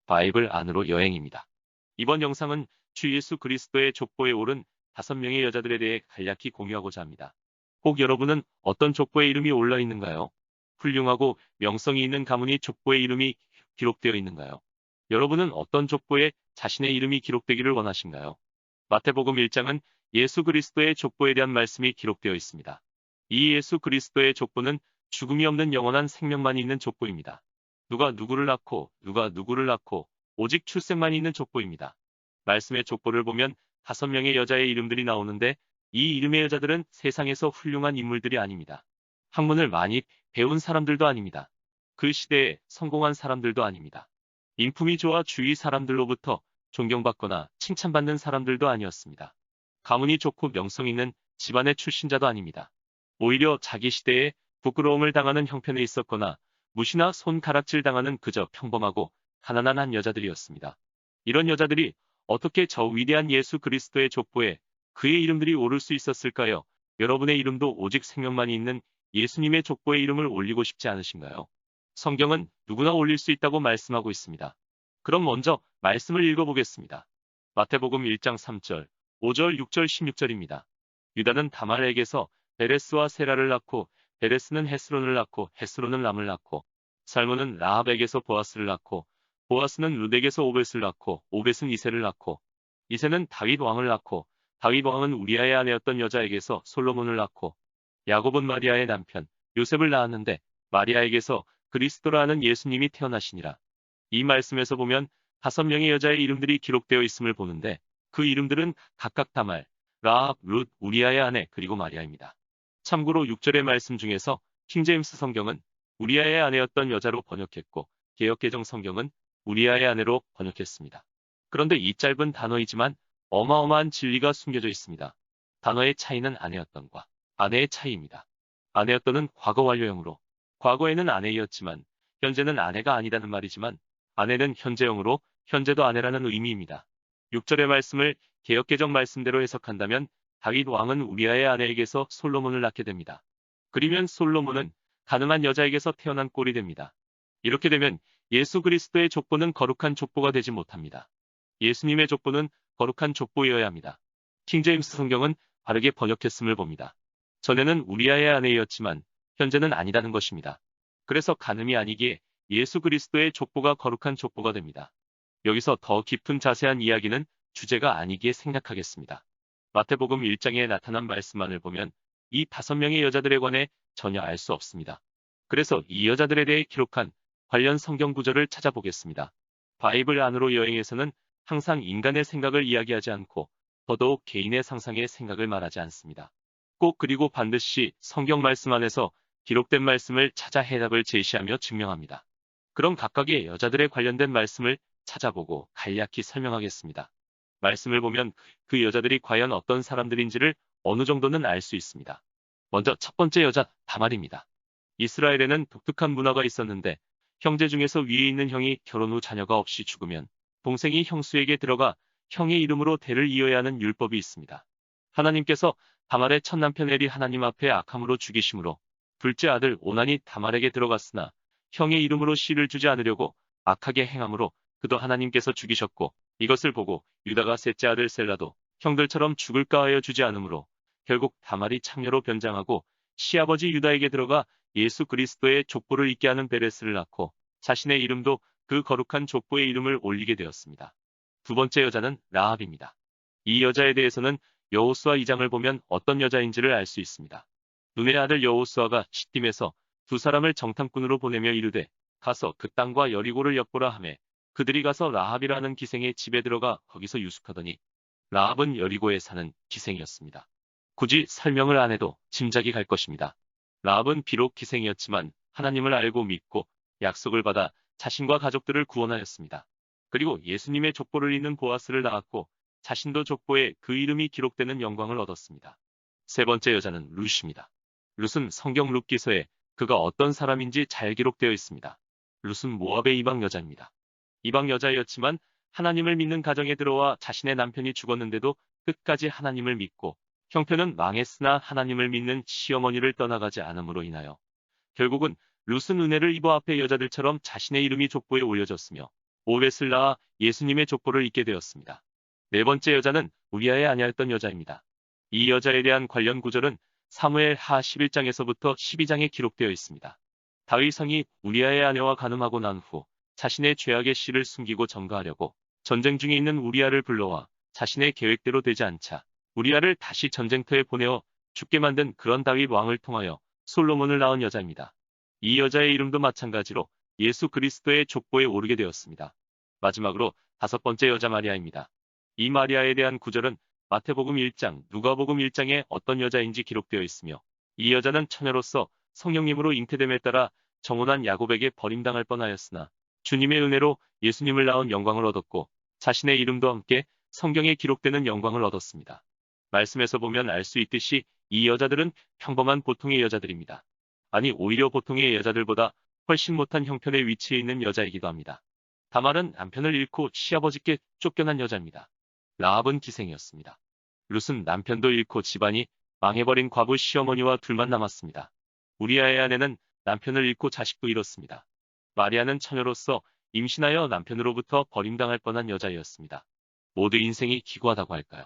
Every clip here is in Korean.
바이블 안으로 여행입니다. 이번 영상은 주 예수 그리스도의 족보에 오른 5명의 여자들에 대해 간략히 공유하고자 합니다. 혹 여러분은 어떤 족보에 이름이 올라 있는가요? 훌륭하고 명성이 있는 가문이 족보에 이름이 기록되어 있는가요? 여러분은 어떤 족보에 자신의 이름이 기록되기를 원하신가요? 마태복음 1장은 예수 그리스도의 족보에 대한 말씀이 기록되어 있습니다. 이 예수 그리스도의 족보는 죽음이 없는 영원한 생명만 있는 족보입니다. 누가 누구를 낳고 누가 누구를 낳고 오직 출생만 있는 족보입니다. 말씀의 족보를 보면 5명의 여자의 이름들이 나오는데 이 이름의 여자들은 세상에서 훌륭한 인물들이 아닙니다. 학문을 많이 배운 사람들도 아닙니다. 그 시대에 성공한 사람들도 아닙니다. 인품이 좋아 주위 사람들로부터 존경받거나 칭찬받는 사람들도 아니었습니다. 가문이 좋고 명성 있는 집안의 출신자도 아닙니다. 오히려 자기 시대에 부끄러움을 당하는 형편에 있었거나 무시나 손가락질 당하는 그저 평범하고 가난한 한 여자들이었습니다. 이런 여자들이 어떻게 저 위대한 예수 그리스도의 족보에 그의 이름들이 오를 수 있었을까요? 여러분의 이름도 오직 생명만이 있는 예수님의 족보에 이름을 올리고 싶지 않으신가요? 성경은 누구나 올릴 수 있다고 말씀하고 있습니다. 그럼 먼저 말씀을 읽어보겠습니다. 마태복음 1장 3절, 5절, 6절, 16절입니다. 유다는 다말에게서 베레스와 세라를 낳고 베레스는 헤스론을 낳고 헤스론은 람을 낳고 살몬은 라합에게서 보아스를 낳고 보아스는 룻에게서 오벳을 낳고 오벳은 이새를 낳고 이새는 다윗 왕을 낳고 다윗 왕은 우리아의 아내였던 여자에게서 솔로몬을 낳고 야곱은 마리아의 남편 요셉을 낳았는데 마리아에게서 그리스도라는 예수님이 태어나시니라. 이 말씀에서 보면 5명의 여자의 이름들이 기록되어 있음을 보는데 그 이름들은 각각 다말, 라합, 룻, 우리아의 아내 그리고 마리아입니다. 참고로 6절의 말씀 중에서 킹제임스 성경은 우리아의 아내였던 여자로 번역했고 개역개정 성경은 우리아의 아내로 번역했습니다. 그런데 이 짧은 단어이지만 어마어마한 진리가 숨겨져 있습니다. 단어의 차이는 아내였던과 아내의 차이입니다. 아내였던은 과거 완료형으로 과거에는 아내이었지만 현재는 아내가 아니다는 말이지만 아내는 현재형으로 현재도 아내라는 의미입니다. 6절의 말씀을 개역개정 말씀대로 해석한다면 다윗 왕은 우리아의 아내에게서 솔로몬을 낳게 됩니다. 그리면 솔로몬은 가능한 여자에게서 태어난 꼴이 됩니다. 이렇게 되면 예수 그리스도의 족보는 거룩한 족보가 되지 못합니다. 예수님의 족보는 거룩한 족보이어야 합니다. 킹제임스 성경은 바르게 번역했음을 봅니다. 전에는 우리아의 아내였지만 현재는 아니다는 것입니다. 그래서 간음이 아니기에 예수 그리스도의 족보가 거룩한 족보가 됩니다. 여기서 더 깊은 자세한 이야기는 주제가 아니기에 생략하겠습니다. 마태복음 1장에 나타난 말씀만을 보면 이 5명의 여자들에 관해 전혀 알 수 없습니다. 그래서 이 여자들에 대해 기록한 관련 성경 구절을 찾아보겠습니다. 바이블 안으로 여행에서는 항상 인간의 생각을 이야기하지 않고 더더욱 개인의 상상의 생각을 말하지 않습니다. 꼭 그리고 반드시 성경 말씀 안에서 기록된 말씀을 찾아 해답을 제시하며 증명합니다. 그럼 각각의 여자들에 관련된 말씀을 찾아보고 간략히 설명하겠습니다. 말씀을 보면 그 여자들이 과연 어떤 사람들인지를 어느 정도는 알 수 있습니다. 먼저 첫 번째 여자 다말입니다. 이스라엘에는 독특한 문화가 있었는데 형제 중에서 위에 있는 형이 결혼 후 자녀가 없이 죽으면 동생이 형수에게 들어가 형의 이름으로 대를 이어야 하는 율법이 있습니다. 하나님께서 다말의 첫 남편 엘이 하나님 앞에 악함으로 죽이심으로 둘째 아들 오난이 다말에게 들어갔으나 형의 이름으로 씨를 주지 않으려고 악하게 행함으로 그도 하나님께서 죽이셨고 이것을 보고 유다가 셋째 아들 셀라도 형들처럼 죽을까 하여 주지 않으므로 결국 다말이 창녀로 변장하고 시아버지 유다에게 들어가 예수 그리스도의 족보를 잊게 하는 베레스를 낳고 자신의 이름도 그 거룩한 족보의 이름을 올리게 되었습니다. 두 번째 여자는 라합입니다. 이 여자에 대해서는 여호수아 2장을 보면 어떤 여자인지를 알 수 있습니다. 눈의 아들 여호수아가 시딤에서 두 사람을 정탐꾼으로 보내며 이르되 가서 그 땅과 여리고를 엿보라 하매 그들이 가서 라합이라는 기생의 집에 들어가 거기서 유숙하더니 라합은 여리고에 사는 기생이었습니다. 굳이 설명을 안 해도 짐작이 갈 것입니다. 라합은 비록 기생이었지만 하나님을 알고 믿고 약속을 받아 자신과 가족들을 구원하였습니다. 그리고 예수님의 족보를 잇는 보아스를 낳았고 자신도 족보에 그 이름이 기록되는 영광을 얻었습니다. 세 번째 여자는 룻입니다. 룻은 성경 룻기서에 그가 어떤 사람인지 잘 기록되어 있습니다. 룻은 모압의 이방 여자입니다. 이방 여자였지만 하나님을 믿는 가정에 들어와 자신의 남편이 죽었는데도 끝까지 하나님을 믿고 형편은 망했으나 하나님을 믿는 시어머니를 떠나가지 않음으로 인하여 결국은 룻은 은혜를 입어 앞에 여자들처럼 자신의 이름이 족보에 올려졌으며 오벳을 낳아 예수님의 족보를 잇게 되었습니다. 네 번째 여자는 우리아의 아내였던 여자입니다. 이 여자에 대한 관련 구절은 사무엘 하 11장에서부터 12장에 기록되어 있습니다. 다윗 왕이 우리아의 아내와 간음하고 난 후 자신의 죄악의 씨를 숨기고 전가하려고 전쟁 중에 있는 우리아를 불러와 자신의 계획대로 되지 않자 우리아를 다시 전쟁터에 보내어 죽게 만든 그런 다윗 왕을 통하여 솔로몬을 낳은 여자입니다. 이 여자의 이름도 마찬가지로 예수 그리스도의 족보에 오르게 되었습니다. 마지막으로 다섯 번째 여자 마리아입니다. 이 마리아에 대한 구절은 마태복음 1장, 누가복음 1장에 어떤 여자인지 기록되어 있으며 이 여자는 처녀로서 성령님으로 잉태됨에 따라 정혼한 야곱에게 버림당할 뻔하였으나 주님의 은혜로 예수님을 낳은 영광을 얻었고 자신의 이름도 함께 성경에 기록되는 영광을 얻었습니다. 말씀에서 보면 알 수 있듯이 이 여자들은 평범한 보통의 여자들입니다. 아니 오히려 보통의 여자들보다 훨씬 못한 형편의 위치에 있는 여자이기도 합니다. 다말은 남편을 잃고 시아버지께 쫓겨난 여자입니다. 라합은 기생이었습니다. 룻은 남편도 잃고 집안이 망해버린 과부 시어머니와 둘만 남았습니다. 우리아의 아내는 남편을 잃고 자식도 잃었습니다. 마리아는 처녀로서 임신하여 남편으로부터 버림당할 뻔한 여자였습니다. 모두 인생이 기구하다고 할까요?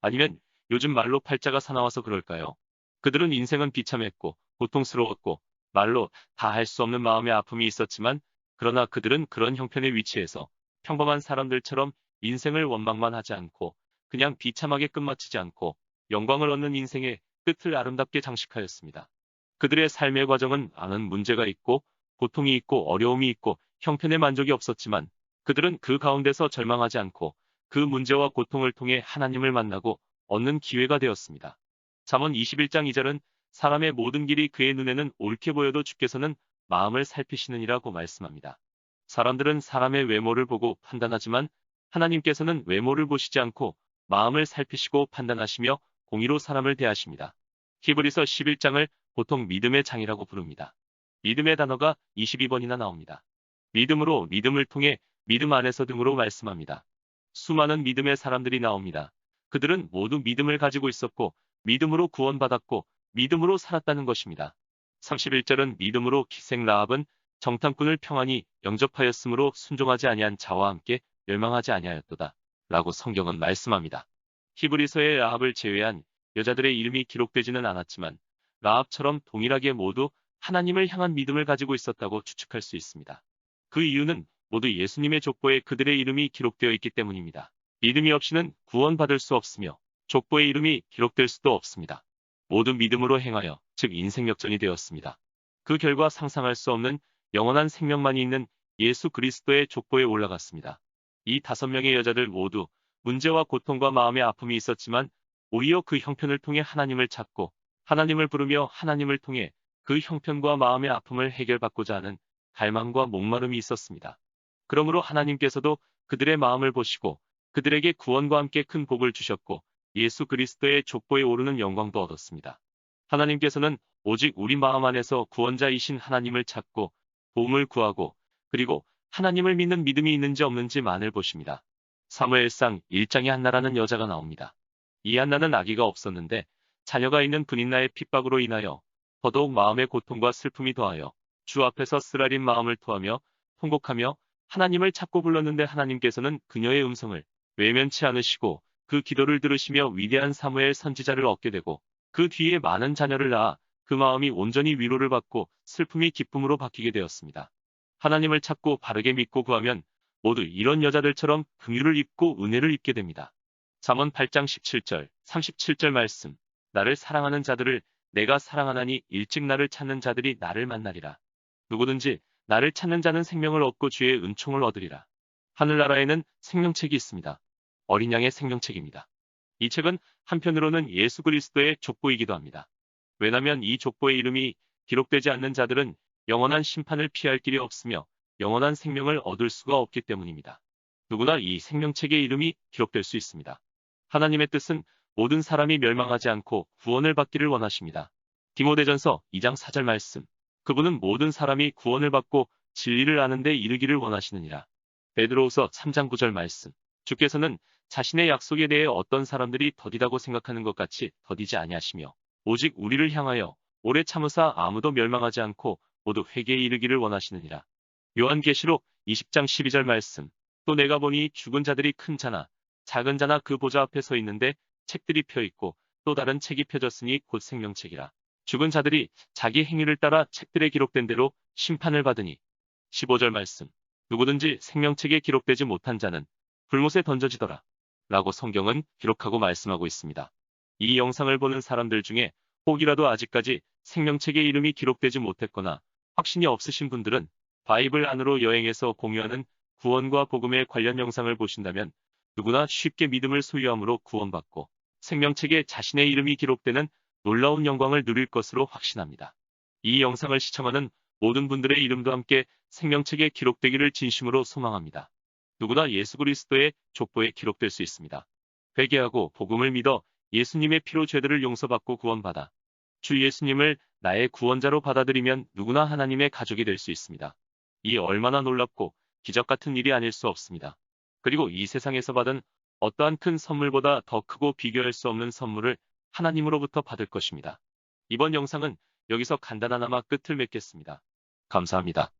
아니면 요즘 말로 팔자가 사나워서 그럴까요? 그들은 인생은 비참했고 고통스러웠고 말로 다 할 수 없는 마음의 아픔이 있었지만 그러나 그들은 그런 형편의 위치에서 평범한 사람들처럼 인생을 원망만 하지 않고 그냥 비참하게 끝마치지 않고 영광을 얻는 인생의 끝을 아름답게 장식하였습니다. 그들의 삶의 과정은 많은 문제가 있고 고통이 있고 어려움이 있고 형편의 만족이 없었지만 그들은 그 가운데서 절망하지 않고 그 문제와 고통을 통해 하나님을 만나고 얻는 기회가 되었습니다. 잠언 21장 2절은 사람의 모든 길이 그의 눈에는 옳게 보여도 주께서는 마음을 살피시느니라고 말씀합니다. 사람들은 사람의 외모를 보고 판단하지만 하나님께서는 외모를 보시지 않고 마음을 살피시고 판단하시며 공의로 사람을 대하십니다. 히브리서 11장을 보통 믿음의 장이라고 부릅니다. 믿음의 단어가 22번이나 나옵니다. 믿음으로 믿음을 통해 믿음 안에서 등으로 말씀합니다. 수많은 믿음의 사람들이 나옵니다. 그들은 모두 믿음을 가지고 있었고 믿음으로 구원받았고 믿음으로 살았다는 것입니다. 31절은 믿음으로 기생 라합은 정탐꾼을 평안히 영접하였으므로 순종하지 아니한 자와 함께 멸망하지 아니하였도다 라고 성경은 말씀합니다. 히브리서의 라합을 제외한 여자들의 이름이 기록되지는 않았지만 라합처럼 동일하게 모두 하나님을 향한 믿음을 가지고 있었다고 추측할 수 있습니다. 그 이유는 모두 예수님의 족보에 그들의 이름이 기록되어 있기 때문입니다. 믿음이 없이는 구원받을 수 없으며 족보의 이름이 기록될 수도 없습니다. 모두 믿음으로 행하여 즉 인생역전이 되었습니다. 그 결과 상상할 수 없는 영원한 생명만이 있는 예수 그리스도의 족보에 올라갔습니다. 이 5명의 여자들 모두 문제와 고통과 마음의 아픔이 있었지만 오히려 그 형편을 통해 하나님을 찾고 하나님을 부르며 하나님을 통해 그 형편과 마음의 아픔을 해결받고자 하는 갈망과 목마름이 있었습니다. 그러므로 하나님께서도 그들의 마음을 보시고 그들에게 구원과 함께 큰 복을 주셨고 예수 그리스도의 족보에 오르는 영광도 얻었습니다. 하나님께서는 오직 우리 마음 안에서 구원자이신 하나님을 찾고 도움을 구하고 그리고 하나님을 믿는 믿음이 있는지 없는지만을 보십니다. 사무엘상 1장에 한나라는 여자가 나옵니다. 이 한나는 아기가 없었는데 자녀가 있는 분인나의 핍박으로 인하여 더더욱 마음의 고통과 슬픔이 더하여 주 앞에서 쓰라린 마음을 토하며 통곡하며 하나님을 찾고 불렀는데 하나님께서는 그녀의 음성을 외면치 않으시고 그 기도를 들으시며 위대한 사무엘 선지자를 얻게 되고 그 뒤에 많은 자녀를 낳아 그 마음이 온전히 위로를 받고 슬픔이 기쁨으로 바뀌게 되었습니다. 하나님을 찾고 바르게 믿고 구하면 모두 이런 여자들처럼 긍휼을 입고 은혜를 입게 됩니다. 잠언 8장 17절, 37절 말씀. 나를 사랑하는 자들을 내가 사랑하나니 일찍 나를 찾는 자들이 나를 만나리라. 누구든지 나를 찾는 자는 생명을 얻고 주의 은총을 얻으리라. 하늘나라에는 생명책이 있습니다. 어린 양의 생명책입니다. 이 책은 한편으로는 예수 그리스도의 족보이기도 합니다. 왜냐하면 이 족보의 이름이 기록되지 않는 자들은 영원한 심판을 피할 길이 없으며 영원한 생명을 얻을 수가 없기 때문입니다. 누구나 이 생명책의 이름이 기록될 수 있습니다. 하나님의 뜻은 모든 사람이 멸망하지 않고 구원을 받기를 원하십니다. 디모데전서 2장 4절 말씀. 그분은 모든 사람이 구원을 받고 진리를 아는 데 이르기를 원하시느니라. 베드로후서 3장 9절 말씀. 주께서는 자신의 약속에 대해 어떤 사람들이 더디다고 생각하는 것 같이 더디지 아니하시며 오직 우리를 향하여 오래 참으사 아무도 멸망하지 않고 모두 회개에 이르기를 원하시느니라. 요한계시록 20장 12절 말씀. 또 내가 보니 죽은 자들이 큰 자나 작은 자나 그 보좌 앞에 서 있는데 책들이 펴 있고 또 다른 책이 펴졌으니 곧 생명책이라. 죽은 자들이 자기 행위를 따라 책들에 기록된 대로 심판을 받으니. 15절 말씀. 누구든지 생명책에 기록되지 못한 자는 불못에 던져지더라. 라고 성경은 기록하고 말씀하고 있습니다. 이 영상을 보는 사람들 중에 혹이라도 아직까지 생명책에 이름이 기록되지 못했거나 확신이 없으신 분들은 바이블 안으로 여행해서 공유하는 구원과 복음에 관련 영상을 보신다면 누구나 쉽게 믿음을 소유함으로 구원받고 생명책에 자신의 이름이 기록되는 놀라운 영광을 누릴 것으로 확신합니다. 이 영상을 시청하는 모든 분들의 이름도 함께 생명책에 기록되기를 진심으로 소망합니다. 누구나 예수 그리스도의 족보에 기록될 수 있습니다. 회개하고 복음을 믿어 예수님의 피로 죄들을 용서받고 구원받아 주 예수님을 나의 구원자로 받아들이면 누구나 하나님의 가족이 될 수 있습니다. 이 얼마나 놀랍고 기적 같은 일이 아닐 수 없습니다. 그리고 이 세상에서 받은 어떠한 큰 선물보다 더 크고 비교할 수 없는 선물을 하나님으로부터 받을 것입니다. 이번 영상은 여기서 간단하나마 끝을 맺겠습니다. 감사합니다.